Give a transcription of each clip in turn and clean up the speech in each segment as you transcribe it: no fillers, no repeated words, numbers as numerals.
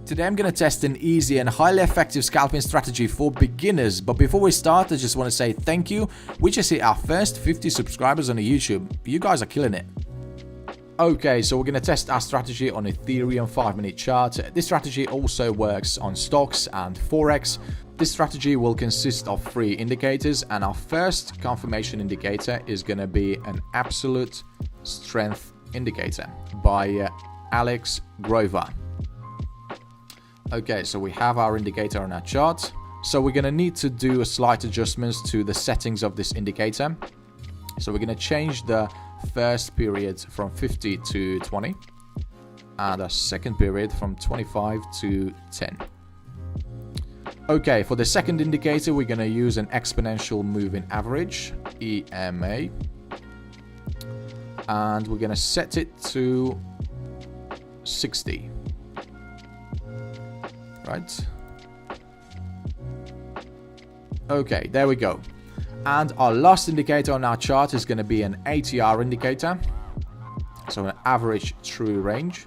Today I'm going to test an easy and highly effective scalping strategy for beginners, but before we start I just want to say thank you. We just hit our first 50 subscribers on YouTube. You guys are killing it. Okay, so we're going to test our strategy on Ethereum 5-minute chart. This strategy also works on stocks and Forex. This strategy will consist of 3 indicators, and our first confirmation indicator is going to be an absolute strength indicator by Alex Grover. Okay, so we have our indicator on our chart. So we're going to need to do a slight adjustments to the settings of this indicator. So we're going to change the first period from 50 to 20 and a second period from 25 to 10. Okay, for the second indicator we're going to use an exponential moving average, EMA, and we're going to set it to 60. Right. Okay, there we go. And our last indicator on our chart is going to be an ATR indicator. So an average true range.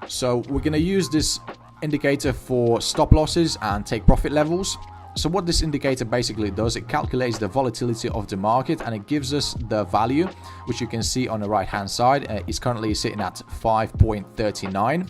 So we're going to use this indicator for stop losses and take profit levels. So what this indicator basically does, it calculates the volatility of the market and it gives us the value, which you can see on the right hand side. It's currently sitting at 5.39.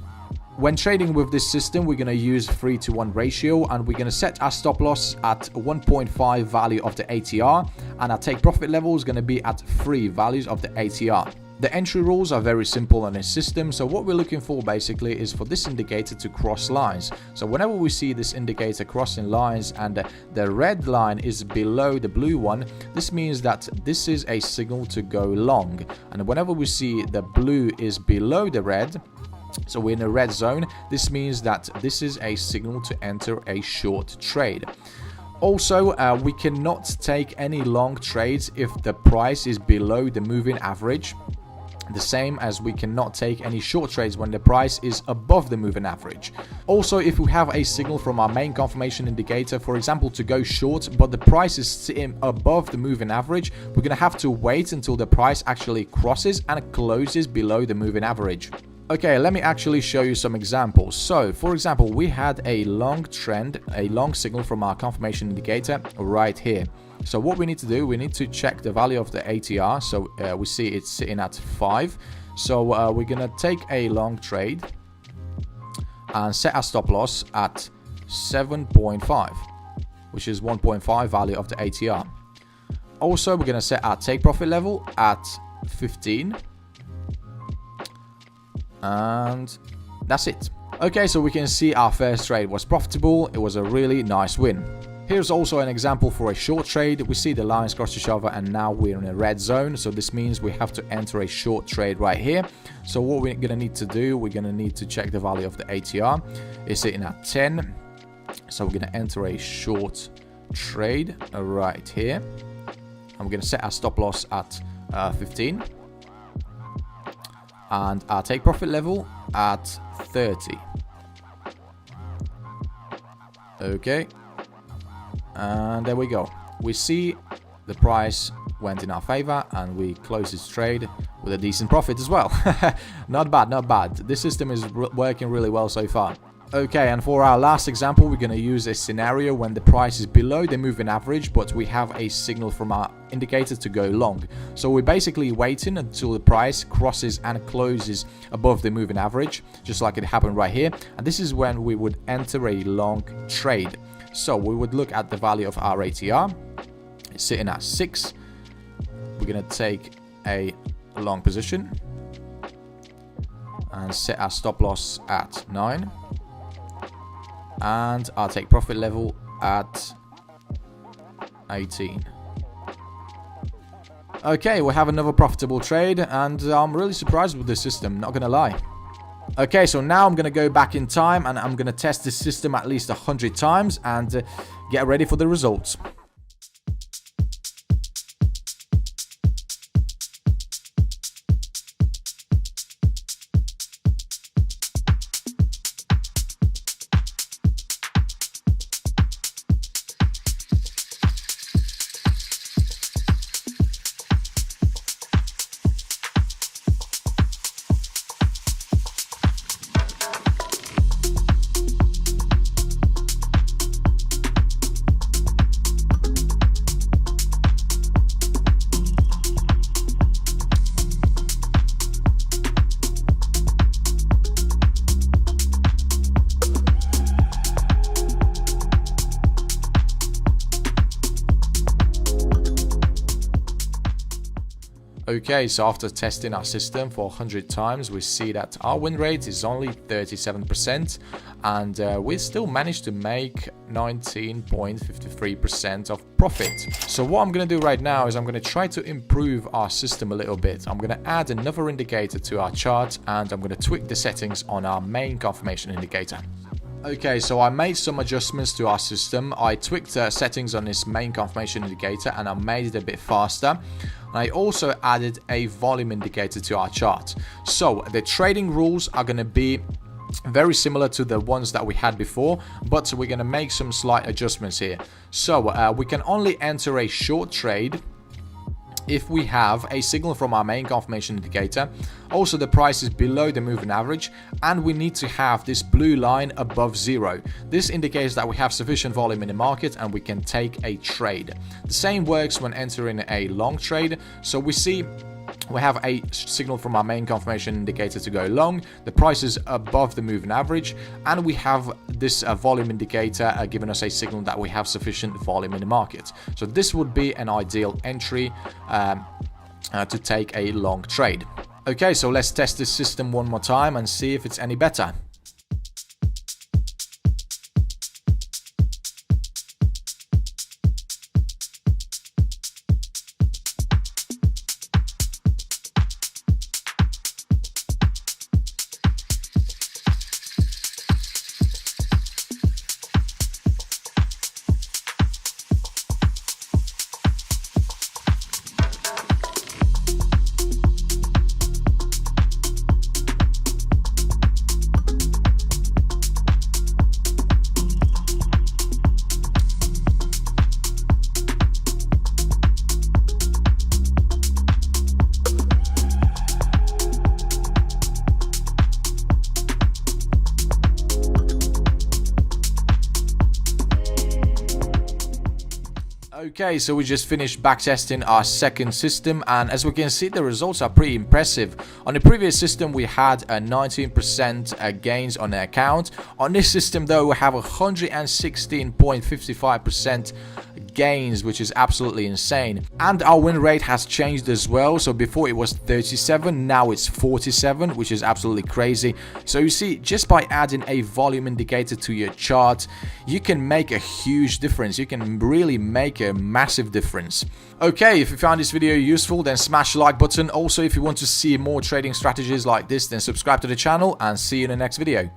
When trading with this system, we're going to use 3-to-1 ratio, and we're going to set our stop loss at 1.5 value of the ATR, and our take profit level is going to be at 3 values of the ATR. The entry rules are very simple on this system, so what we're looking for basically is for this indicator to cross lines. So whenever we see this indicator crossing lines and the red line is below the blue one, this means that this is a signal to go long. And whenever we see the blue is below the red, so we're in a red zone, this means that this is a signal to enter a short trade. Also, we cannot take any long trades if the price is below the moving average. The same as we cannot take any short trades when the price is above the moving average. Also, if we have a signal from our main confirmation indicator, for example, to go short, but the price is sitting above the moving average, we're going to have to wait until the price actually crosses and closes below the moving average. Okay, let me actually show you some examples. So, for example, we had a long trend, a long signal from our confirmation indicator right here. So what we need to do, we need to check the value of the ATR. So we see it's sitting at 5. So we're going to take a long trade and set our stop loss at 7.5, which is 1.5 value of the ATR. Also, we're going to set our take profit level at 15. And that's it. Okay, so we can see our first trade was profitable. It was a really nice win. Here's also an example for a short trade. We see the lines cross each other and now we're in a red zone. So this means we have to enter a short trade right here. So what we're going to need to do, we're going to need to check the value of the ATR. It's sitting at 10. So we're going to enter a short trade right here. And we're going to set our stop loss at 15. And our take profit level at 30. Okay. And there we go. We see the price went in our favor and we closed this trade with a decent profit as well. Not bad, not bad. This system is working really well so far. Okay, and for our last example, we're going to use a scenario when the price is below the moving average, but we have a signal from our indicator to go long. So we're basically waiting until the price crosses and closes above the moving average, just like it happened right here. And this is when we would enter a long trade. So we would look at the value of our ATR. It's sitting at 6. We're going to take a long position and set our stop loss at 9. And our take profit level at 18. Okay, we have another profitable trade, and I'm really surprised with this system, not gonna lie. Okay, so now I'm gonna go back in time and I'm gonna test this system at least 100 times and get ready for the results. Okay, so after testing our system for 100 times, we see that our win rate is only 37%, and we still managed to make 19.53% of profit. So what I'm going to do right now is I'm going to try to improve our system a little bit. I'm going to add another indicator to our chart, and I'm going to tweak the settings on our main confirmation indicator. Okay, so I made some adjustments to our system. I tweaked settings on this main confirmation indicator and I made it a bit faster. And I also added a volume indicator to our chart. So the trading rules are going to be very similar to the ones that we had before, but we're going to make some slight adjustments here. So we can only enter a short trade if we have a signal from our main confirmation indicator, also the price is below the moving average, and we need to have this blue line above 0. This indicates that we have sufficient volume in the market and we can take a trade. The same works when entering a long trade. So we see we have a signal from our main confirmation indicator to go long, the price is above the moving average, and we have this volume indicator giving us a signal that we have sufficient volume in the market. So this would be an ideal entry to take a long trade. Okay, so let's test this system one more time and see if it's any better. Okay, so we just finished backtesting our second system, and as we can see, the results are pretty impressive. On the previous system, we had a 19% gains on the account. On this system, though, we have 116.55% gains, which is absolutely insane. And our win rate has changed as well. So before it was 37, now it's 47, which is absolutely crazy. So you see, just by adding a volume indicator to your chart, you can make a huge difference. You can really make a massive difference. Okay, if you found this video useful, then smash the like button. Also, if you want to see more trading strategies like this, then subscribe to the channel, and see you in the next video.